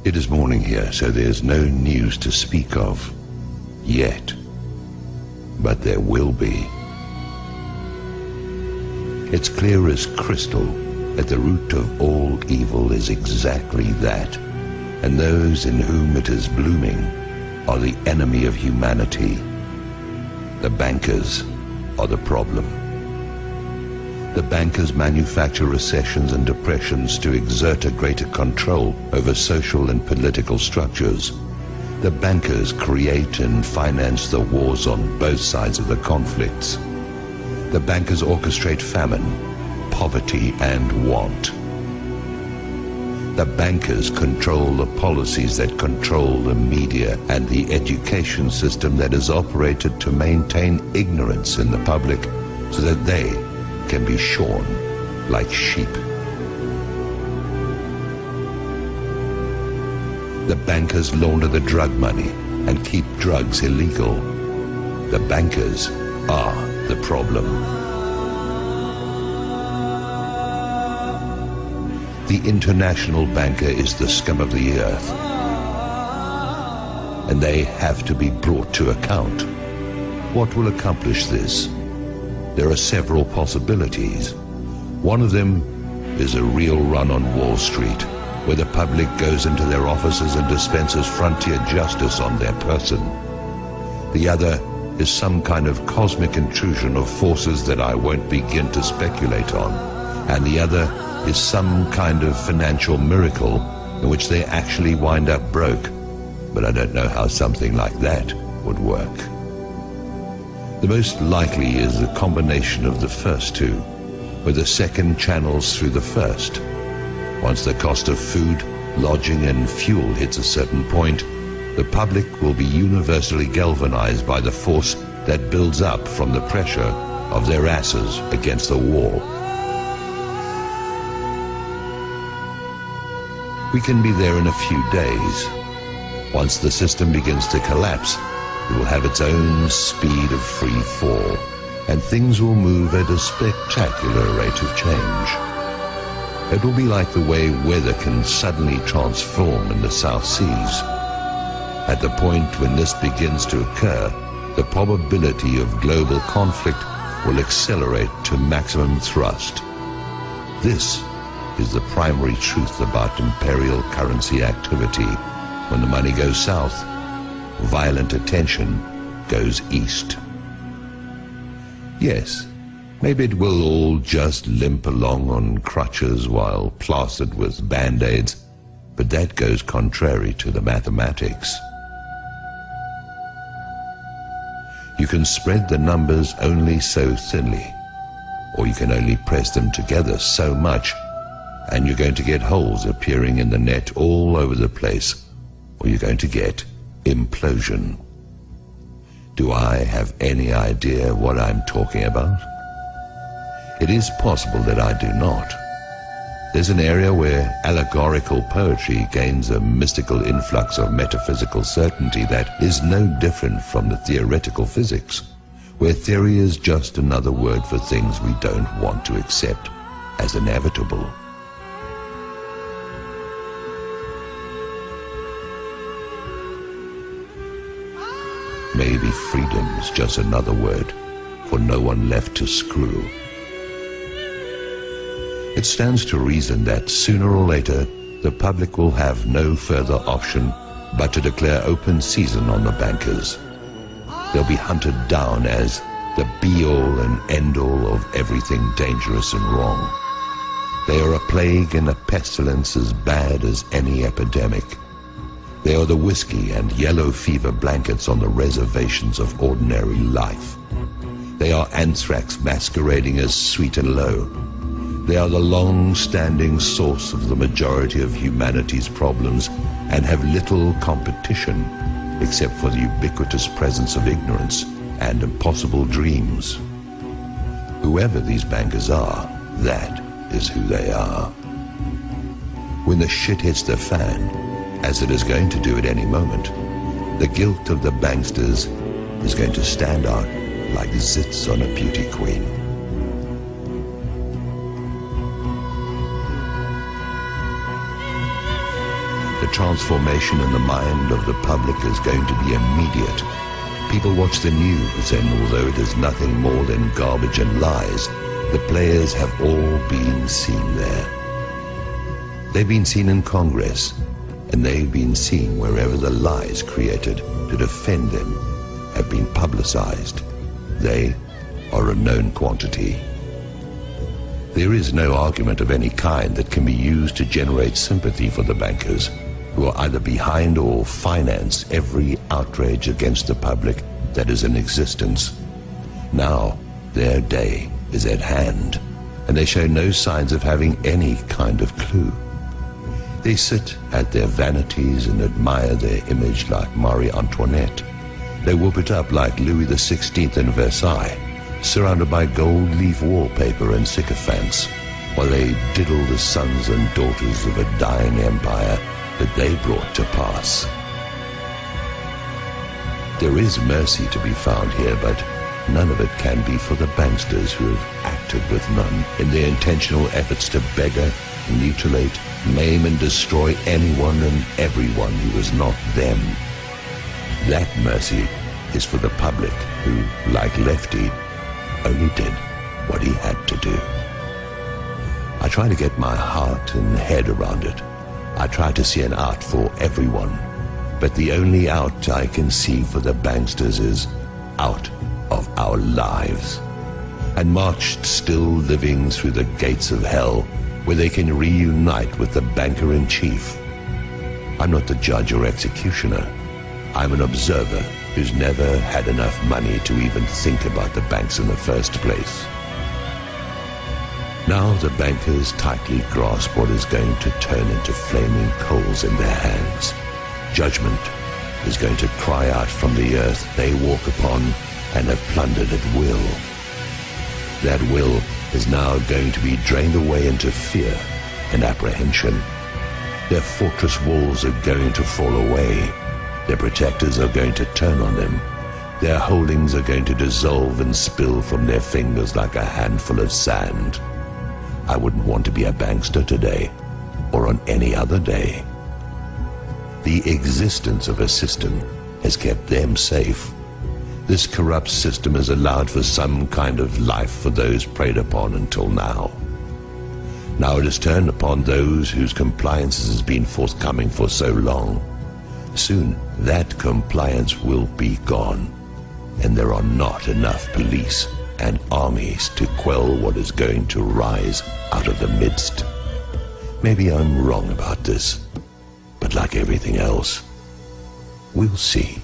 It is morning here, so there's no news to speak of yet. But there will be. It's clear as crystal that the root of all evil is exactly that, and those in whom it is blooming are the enemy of humanity. The bankers are the problem. The bankers manufacture recessions and depressions to exert a greater control over social and political structures. The bankers create and finance the wars on both sides of the conflicts. The bankers orchestrate famine, poverty, and want. The bankers control the policies that control the media and the education system that is operated to maintain ignorance in the public so that they can be shorn like sheep. The bankers launder the drug money and keep drugs illegal. The bankers are the problem. The international banker is the scum of the earth, and they have to be brought to account. What will accomplish this? There are several possibilities. One of them is a real run on Wall Street, where the public goes into their offices and dispenses frontier justice on their person. The other is some kind of cosmic intrusion of forces that I won't begin to speculate on. And the other is some kind of financial miracle in which they actually wind up broke. But I don't know how something like that would work. The most likely is a combination of the first two, where the second channels through the first. Once the cost of food, lodging, and fuel hits a certain point, the public will be universally galvanized by the force that builds up from the pressure of their asses against the wall. We can be there in a few days. Once the system begins to collapse, it will have its own speed of free fall, and things will move at a spectacular rate of change. It will be like the way weather can suddenly transform in the South Seas. At the point when this begins to occur, the probability of global conflict will accelerate to maximum thrust. This is the primary truth about imperial currency activity. When the money goes south, violent attention goes east. Yes, maybe it will all just limp along on crutches while plastered with band-aids, but that goes contrary to the mathematics. You can spread the numbers only so thinly, or you can only press them together so much, and you're going to get holes appearing in the net all over the place, or you're going to get implosion. Do I have any idea what I'm talking about? It is possible that I do not. There's an area where allegorical poetry gains a mystical influx of metaphysical certainty that is no different from the theoretical physics, where theory is just another word for things we don't want to accept as inevitable. Maybe freedom is just another word for no one left to screw. It stands to reason that sooner or later the public will have no further option but to declare open season on the bankers. They'll be hunted down as the be-all and end-all of everything dangerous and wrong. They are a plague and a pestilence as bad as any epidemic. They are the whiskey and yellow fever blankets on the reservations of ordinary life. They are anthrax masquerading as sweet and low. They are the long-standing source of the majority of humanity's problems and have little competition except for the ubiquitous presence of ignorance and impossible dreams. Whoever these bankers are, that is who they are. When the shit hits the fan, as it is going to do at any moment, the guilt of the banksters is going to stand out like zits on a beauty queen. The transformation in the mind of the public is going to be immediate. People watch the news, and although it is nothing more than garbage and lies, the players have all been seen there. They've been seen in Congress, and they've been seen wherever the lies created to defend them have been publicized. They are a known quantity. There is no argument of any kind that can be used to generate sympathy for the bankers, who are either behind or finance every outrage against the public that is in existence. Now, their day is at hand, and they show no signs of having any kind of clue. They sit at their vanities and admire their image like Marie Antoinette. They whoop it up like Louis XVI in Versailles, surrounded by gold leaf wallpaper and sycophants, while they diddle the sons and daughters of a dying empire that they brought to pass. There is mercy to be found here, but none of it can be for the banksters who have acted with none in their intentional efforts to beggar, mutilate, maim and destroy anyone and everyone who is not them. That mercy is for the public who, like Lefty, only did what he had to do. I try to get my heart and head around it. I try to see an out for everyone, but the only out I can see for the banksters is out of our lives, and marched still living through the gates of hell, where they can reunite with the banker-in-chief. I'm not the judge or executioner. I'm an observer who's never had enough money to even think about the banks in the first place. Now the bankers tightly grasp what is going to turn into flaming coals in their hands. Judgment is going to cry out from the earth they walk upon and have plundered at will. That will is now going to be drained away into fear and apprehension. Their fortress walls are going to fall away. Their protectors are going to turn on them. Their holdings are going to dissolve and spill from their fingers like a handful of sand. I wouldn't want to be a bankster today, or on any other day. The existence of a system has kept them safe. This corrupt system has allowed for some kind of life for those preyed upon until now. Now it has turned upon those whose compliance has been forthcoming for so long. Soon that compliance will be gone, and there are not enough police and armies to quell what is going to rise out of the midst. Maybe I'm wrong about this, but like everything else, we'll see.